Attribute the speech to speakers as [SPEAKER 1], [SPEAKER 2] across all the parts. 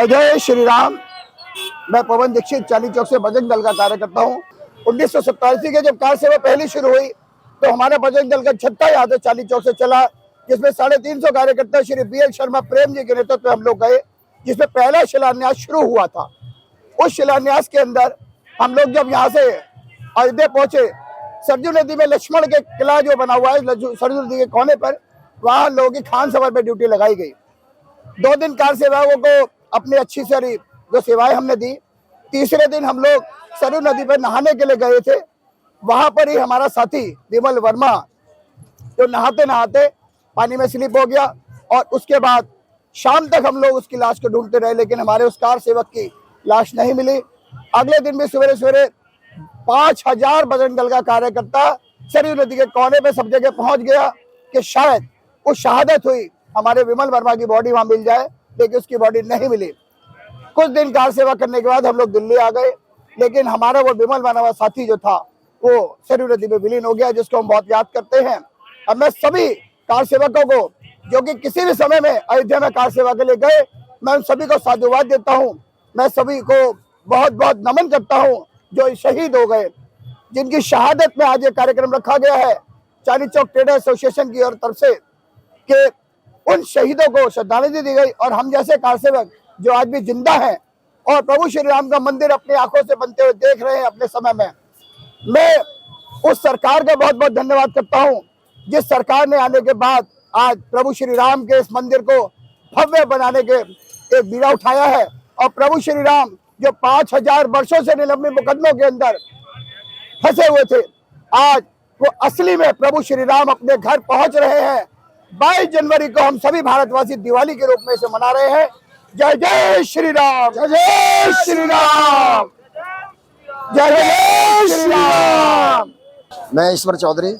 [SPEAKER 1] जय जय श्री राम। मैं पवन दीक्षित चांदनी चौक से बजरंग दल का कार्यकर्ता हूँ। 1987 के जब कार सेवा पहली शुरू हुई तो हमारा बजरंग दल का छत्ता यहाँ से चांदनी चौक से चला, जिसमें 350 कार्यकर्ता श्री BL शर्मा प्रेम जी के नेतृत्व में हम लोग गए, जिसमें पहला शिलान्यास शुरू हुआ था। उस शिलान्यास के अंदर हम लोग जब यहाँ से अयोध्या पहुंचे, सरजू नदी में लक्ष्मण के किला जो बना हुआ है सरजू नदी के कोने पर, वहाँ लोगों की खान सभा पे ड्यूटी लगाई गई। 2 दिन कार सेवकों को अपनी अच्छी सारी जो सेवाएं हमने दी। तीसरे दिन हम लोग सरयू नदी पर नहाने के लिए गए थे। वहां पर ही हमारा साथी विमल वर्मा जो नहाते नहाते पानी में स्लिप हो गया और उसके बाद शाम तक हम लोग उसकी लाश को ढूंढते रहे, लेकिन हमारे उस कार सेवक की लाश नहीं मिली। अगले दिन भी सवेरे सवेरे 5000 बजरंग दल का कार्यकर्ता सरयू नदी के कोने पे सब जगह पहुंच गया कि शायद वो शहादत हुई, हमारे विमल वर्मा की बॉडी वहां मिल जाए, लेकिन उसकी बॉडी नहीं मिली। कुछ दिन कार सेवा करने के बाद हम लोग दिल्ली आ गए, लेकिन हमारा वो विमल वर्मा साथी जो था वो सरयू नदी में विलीन हो गया, जिसको हम बहुत याद करते हैं। अब मैं सभी कार सेवकों को जो कि किसी भी समय में अयोध्या में कार सेवा के लिए गए, मैं उन सभी को साधुवाद देता हूँ। मैं सभी को बहुत बहुत नमन करता हूँ जो शहीद हो गए, जिनकी शहादत में आज ये कार्यक्रम रखा गया है चांदनी चौक ट्रेडर एसोसिएशन की ओर तरफ से, कि उन शहीदों को श्रद्धांजलि दी गई। और हम जैसे कार सेवक जो आज भी जिंदा हैं और प्रभु श्री राम का मंदिर अपनी आंखों से बनते हुए देख रहे हैं अपने समय में, मैं उस सरकार का बहुत बहुत धन्यवाद करता हूं, जिस सरकार ने आने के बाद आज प्रभु श्री राम के इस मंदिर को भव्य बनाने के एक बीड़ा उठाया है। और प्रभु श्री राम जो 5000 वर्षों से निलंबित मुकदमों के अंदर फंसे हुए थे, आज वो असली में प्रभु श्री राम अपने घर पहुंच रहे हैं। 22 जनवरी को हम सभी भारतवासी दिवाली के रूप में इसे मना रहे हैं। जय जय श्री राम, जय जय श्री राम, जय जय श्री राम।
[SPEAKER 2] मैं ईश्वर चौधरी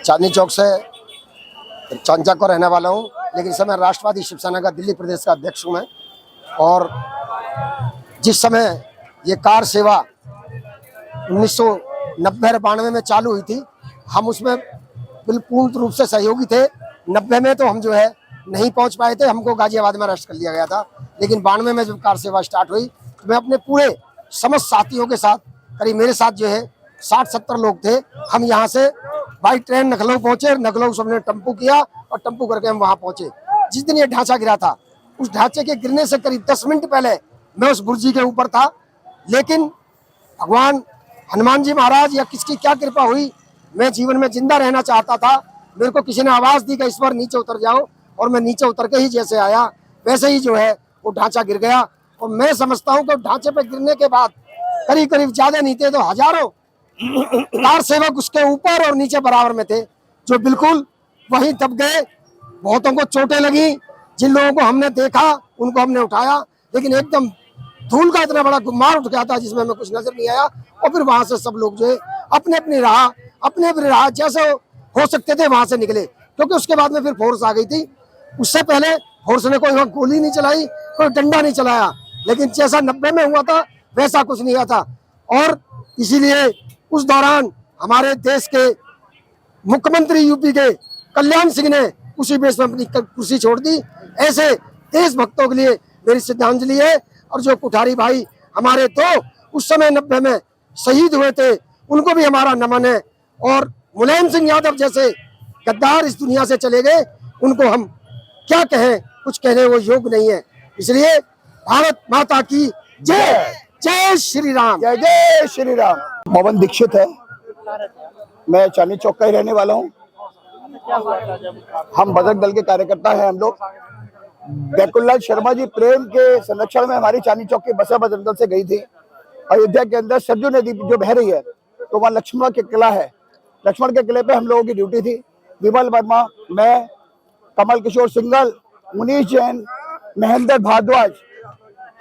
[SPEAKER 2] चांदनी चौक से चांचा को रहने वाला हूँ, लेकिन समय राष्ट्रवादी शिवसेना का दिल्ली प्रदेश का अध्यक्ष हूँ मैं। और जिस समय ये कार सेवा 1990-92 में चालू हुई थी, हम उसमें पूर्ण रूप से सहयोगी थे। 90 में तो हम जो है नहीं पहुंच पाए थे, हमको गाजियाबाद में अरेस्ट कर लिया गया था। लेकिन 92 में जब कार सेवा स्टार्ट हुई तो मैं अपने पूरे समस्त साथियों के साथ, करीब मेरे साथ जो है 60-70 लोग थे, हम यहाँ से बाई ट्रेन लखनऊ पहुंचे। लखनऊ से हमने टेम्पू किया और टेम्पू करके हम वहाँ पहुंचे। जिस दिन ये ढांचा गिरा था, उस ढांचे के गिरने से करीब 10 मिनट पहले मैं उस बुर्जी के ऊपर था। लेकिन भगवान हनुमान जी महाराज या किसकी क्या कृपा हुई, मैं जीवन में जिंदा रहना चाहता था। मेरे को किसी ने आवाज दी कि इस बार नीचे उतर जाओ, और मैं नीचे उतर के ही जैसे आया वैसे ही जो है वो ढांचा गिर गया। और मैं समझता हूँ कि ढांचे पे गिरने के बाद करीब ज्यादा नहीं थे तो हजारों कार सेवक उसके ऊपर और नीचे बराबर में थे, जो बिल्कुल वहीं दब गए। बहुतों को चोटें लगी, जिन लोगों को हमने देखा उनको हमने उठाया, लेकिन एकदम धूल का इतना बड़ा गुम्मार उठ गया था जिसमें हमें कुछ नजर नहीं आया। और फिर वहां से सब लोग जो है अपने अपनी राह जैसे हो सकते थे वहां से निकले, क्योंकि उसके बाद में फिर फोर्स आ गई थी। उससे पहले फोर्स ने कोई गोली नहीं चलाई, कोई डंडा नहीं चलाया, लेकिन जैसा 90 में हुआ था वैसा कुछ नहीं हुआ था। और इसीलिए उस दौरान हमारे देश के मुख्यमंत्री यूपी के कल्याण सिंह ने उसी बेस में अपनी कुर्सी छोड़ दी। ऐसे देशभक्तों के लिए मेरी श्रद्धांजलि है। और जो कुठारी भाई हमारे तो उस समय 90 में शहीद हुए थे, उनको भी हमारा नमन है। और मुलायम सिंह यादव जैसे गद्दार इस दुनिया से चले गए, उनको हम क्या कहें, कुछ कहने वो योग्य नहीं है। इसलिए भारत माता की जय, जय श्री राम,
[SPEAKER 1] जय जय श्री राम। पवन दीक्षित है, मैं चांदनी चौक का ही रहने वाला हूँ। हम बजरंग दल के कार्यकर्ता हैं। हम लोग बैकुललाल शर्मा जी प्रेम के संरक्षण में हमारी चांदनी चौक की बसें बजरंग दल से गई थी। अयोध्या के अंदर सरजू नदी जो बह रही है, तो वहाँ लक्ष्मण के किला है, लक्ष्मण के किले पे हम लोगों की ड्यूटी थी। विमल वर्मा, मैं, कमल किशोर सिंगल, मुनीश जैन, महेंद्र भारद्वाज,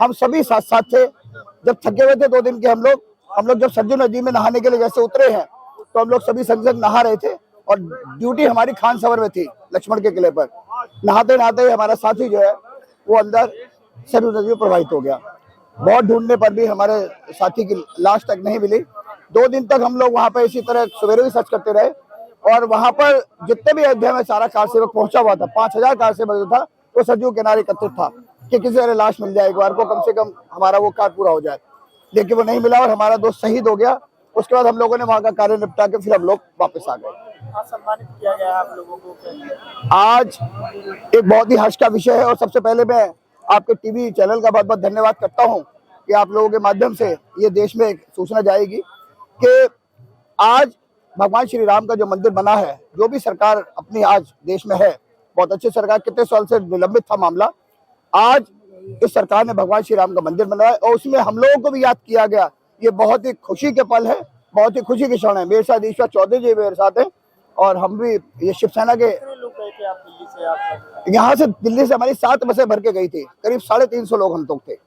[SPEAKER 1] हम सभी साथ साथ थे। जब थके हुए थे 2 दिन के हम लोग जब सरजू नदी में नहाने के लिए जैसे उतरे हैं, तो हम लोग सभी संग नहा रहे थे और ड्यूटी हमारी खान सवर में थी लक्ष्मण के किले पर। नहाते नहाते हमारा साथी जो है वो अंदर सरयू नदी में प्रवाहित हो गया। बहुत ढूंढने पर भी हमारे साथी की लाश तक नहीं मिली। 2 दिन तक हम लोग वहां पर इसी तरह सवेरे भी सर्च करते रहे, और वहां पर जितने भी अयोध्या में सारा कार सेवक पहुंचा हुआ था, 5000 कार सेवक जो था वो सरयू किनारे एकत्रित था। कि किसी तरह लाश मिल जाए, एक बार को कम से कम हमारा वो कार्य पूरा हो जाए, लेकिन वो नहीं मिला और हमारा दोस्त शहीद हो गया। उसके बाद हम लोगों ने वहाँ का कार्य निपटा के फिर हम लोग वापस आ गए।
[SPEAKER 3] आज सम्मानित किया गया आप लोगों को कैसे?
[SPEAKER 1] आज एक बहुत ही हर्ष का विषय है और सबसे पहले मैं आपके टीवी चैनल का बहुत बहुत धन्यवाद करता हूं कि आप लोगों के माध्यम से ये देश में एक सूचना जाएगी कि आज भगवान श्री राम का जो मंदिर बना है, जो भी सरकार अपनी आज देश में है, बहुत अच्छी सरकार, कितने साल से विलंबित था मामला, आज इस सरकार ने भगवान श्री राम का मंदिर बनाया और उसमें हम लोगों को भी याद किया गया। ये बहुत ही खुशी के पल है, बहुत ही खुशी के क्षण है। मेरे साथ ईश्वर चौधरी जी मेरे साथ हैं और हम भी ये शिवसेना के,
[SPEAKER 3] कितने लोग गए थे आप दिल्ली से? आप
[SPEAKER 1] यहाँ से दिल्ली से हमारी 7 बसें भर के गई थी, करीब 350 लोग हम लोग थे।